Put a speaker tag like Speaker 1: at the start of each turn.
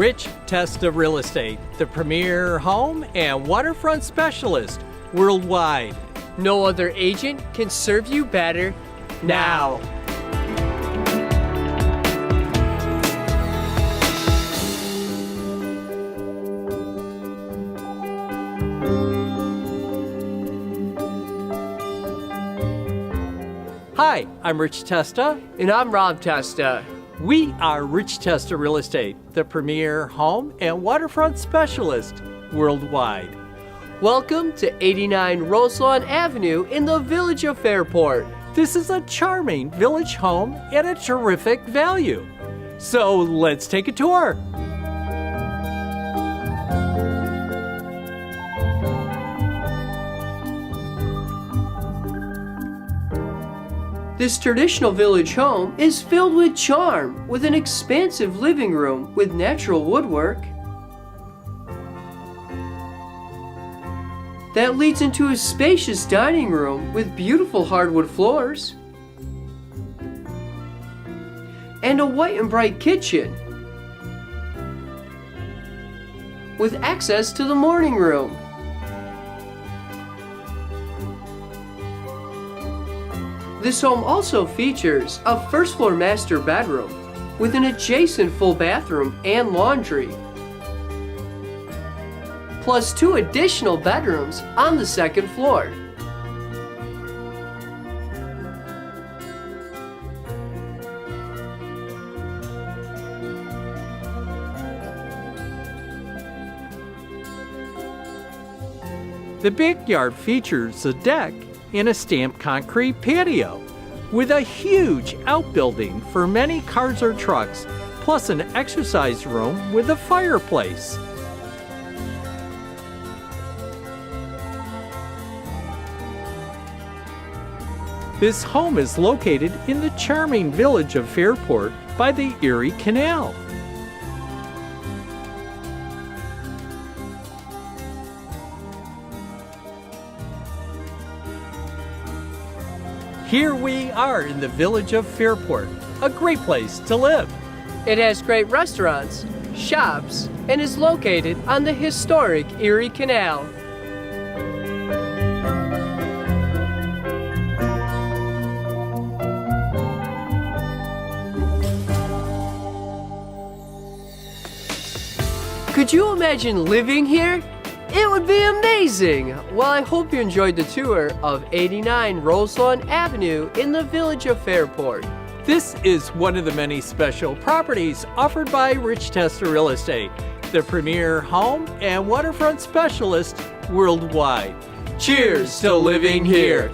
Speaker 1: Rich Testa Real Estate, the premier home and waterfront specialist worldwide.
Speaker 2: No other agent can serve you better now.
Speaker 1: Hi, I'm Rich Testa.
Speaker 2: And I'm Rob Testa.
Speaker 1: We are Rich Testa Real Estate, the premier home and waterfront specialist worldwide.
Speaker 2: Welcome to 89 Roselawn Avenue in the village of Fairport.
Speaker 1: This is a charming village home at a terrific value. So let's take a tour.
Speaker 2: This traditional village home is filled with charm, with an expansive living room with natural woodwork that leads into a spacious dining room with beautiful hardwood floors and a white and bright kitchen with access to the morning room. This home also features a first-floor master bedroom with an adjacent full bathroom and laundry, plus 2 additional bedrooms on the second floor.
Speaker 1: The backyard features a deck and a stamped concrete patio with a huge outbuilding for many cars or trucks, plus an exercise room with a fireplace. This home is located in the charming village of Fairport by the Erie Canal. Here we are in the village of Fairport, a great place to live.
Speaker 2: It has great restaurants, shops, and is located on the historic Erie Canal. Could you imagine living here? It would be amazing! Well, I hope you enjoyed the tour of 89 Roselawn Avenue in the village of Fairport.
Speaker 1: This is one of the many special properties offered by Rich Testa Real Estate, the premier home and waterfront specialist worldwide. Cheers to living here!